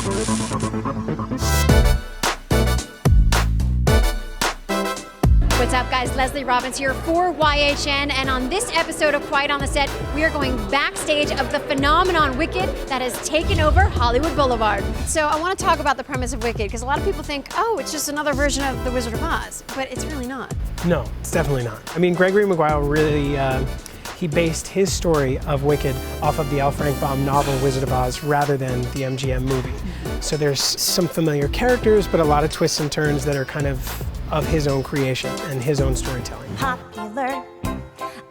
What's up, guys? Lesley Robins here for YHN, and on this episode of Quiet on the Set, we are going backstage of the phenomenon Wicked that has taken over Hollywood Boulevard. So I want to talk about the premise of Wicked, because a lot of people think, oh, it's just another version of The Wizard of Oz, but it's really not. No, it's definitely not. I mean, Gregory Maguire really, he based his story of Wicked off of the L. Frank Baum novel Wizard of Oz rather than the MGM movie. So there's some familiar characters, but a lot of twists and turns that are kind of his own creation and his own storytelling. Popular,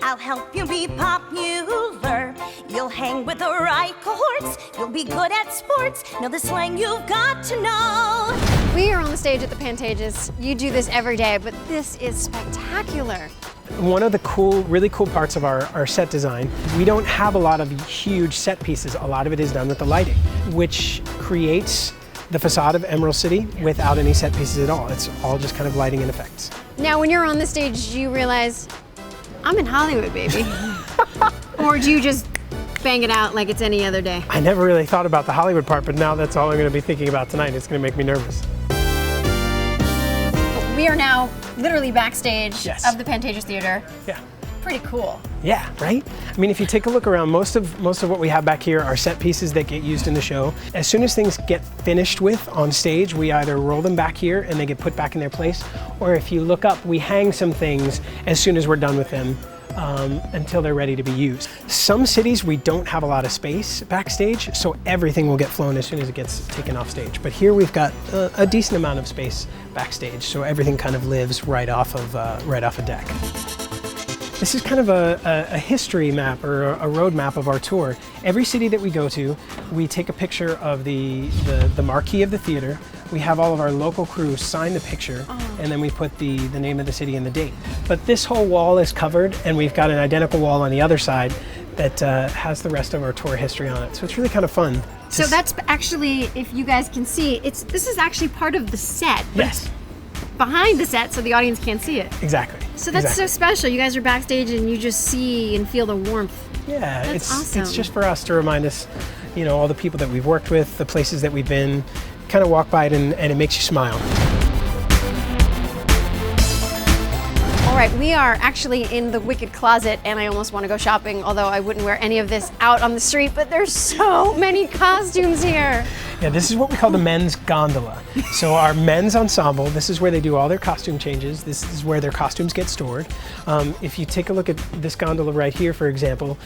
I'll help you be popular. You'll hang with the right cohorts. You'll be good at sports. Know the slang you've got to know. We are on the stage at the Pantages. You do this every day, but this is spectacular. One of the really cool parts of our set design, we don't have a lot of huge set pieces. A lot of it is done with the lighting, which creates the facade of Emerald City without any set pieces at all. It's all just kind of lighting and effects. Now, when you're on the stage, you realize, I'm in Hollywood, baby. Or do you just bang it out like it's any other day? I never really thought about the Hollywood part, but now that's all I'm going to be thinking about tonight. It's going to make me nervous. We are now literally backstage Yes. of the Pantages Theatre. Yeah. Pretty cool. Yeah, right? I mean, if you take a look around, most of what we have back here are set pieces that get used in the show. As soon as things get finished with on stage, we either roll them back here and they get put back in their place, or if you look up, we hang some things as soon as we're done with them until they're ready to be used. Some cities, we don't have a lot of space backstage, so everything will get flown as soon as it gets taken off stage. But here we've got a decent amount of space backstage, so everything kind of lives right off a deck. This is kind of a history map or a road map of our tour. Every city that we go to, we take a picture of the marquee of the theater. We have all of our local crews sign the picture, and then we put the name of the city and the date. But this whole wall is covered, and we've got an identical wall on the other side that has the rest of our tour history on it. So it's really kind of fun. So that's actually, if you guys can see, this is actually part of the set. Yes. Behind the set, so the audience can't see it. Exactly. So that's so special. You guys are backstage and you just see and feel the warmth. Yeah, That's awesome. It's just for us to remind us, you know, all the people that we've worked with, the places that we've been, kind of walk by it and it makes you smile. All right, we are actually in the Wicked closet, and I almost want to go shopping, although I wouldn't wear any of this out on the street, but there's so many costumes here. Yeah, this is what we call the men's gondola. So our men's ensemble, this is where they do all their costume changes. This is where their costumes get stored. If you take a look at this gondola right here, for example,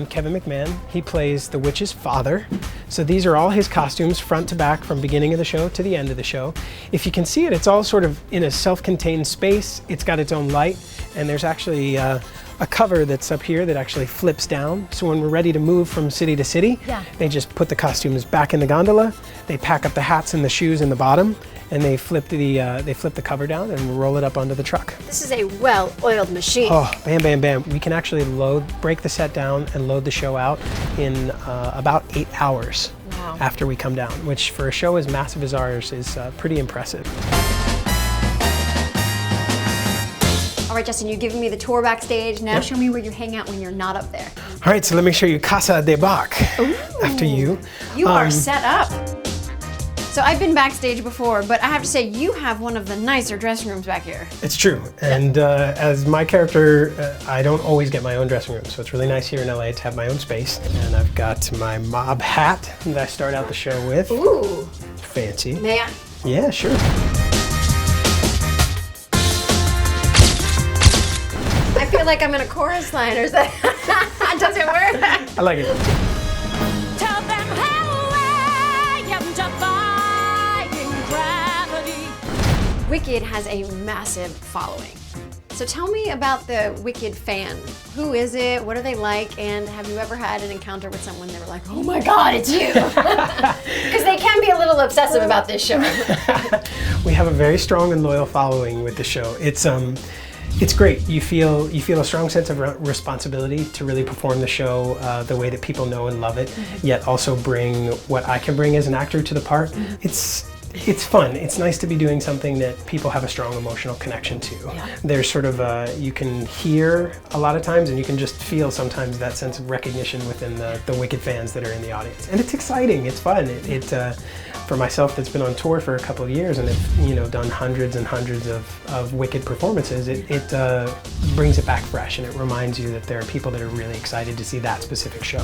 Kevin McMahon, he plays the witch's father. So these are all his costumes, front to back, from beginning of the show to the end of the show. If you can see it, it's all sort of in a self-contained space. It's got its own light, and there's actually a cover that's up here that actually flips down. So when we're ready to move from city to city, they just put the costumes back in the gondola, they pack up the hats and the shoes in the bottom, and they flip the cover down and roll it up onto the truck. This is a well-oiled machine. Oh, bam, bam, bam. We can actually break the set down and load the show out in about 8 hours after we come down, which for a show as massive as ours is pretty impressive. All right, Justin, you've given me the tour backstage. Now show me where you hang out when you're not up there. All right, so let me show you Casa de Bach. After you. You are set up. So I've been backstage before, but I have to say you have one of the nicer dressing rooms back here. It's true, and as my character, I don't always get my own dressing room, so it's really nice here in LA to have my own space. And I've got my mob hat that I start out the show with. Ooh. Fancy. May I? Yeah, sure. I feel like I'm in a chorus line, or is that, does it work? I like it. Tell them how I am defying gravity. Wicked has a massive following. So tell me about the Wicked fan. Who is it? What are they like? And have you ever had an encounter with someone they were like, oh my God, it's you? Because they can be a little obsessive about this show. We have a very strong and loyal following with the show. It's great. You feel a strong sense of responsibility to really perform the show the way that people know and love it, yet also bring what I can bring as an actor to the part. It's fun. It's nice to be doing something that people have a strong emotional connection to. Yeah. There's sort of you can hear a lot of times, and you can just feel sometimes that sense of recognition within the Wicked fans that are in the audience. And it's exciting. It's fun. For myself, that's been on tour for a couple of years and have done hundreds and hundreds of Wicked performances, it brings it back fresh, and it reminds you that there are people that are really excited to see that specific show.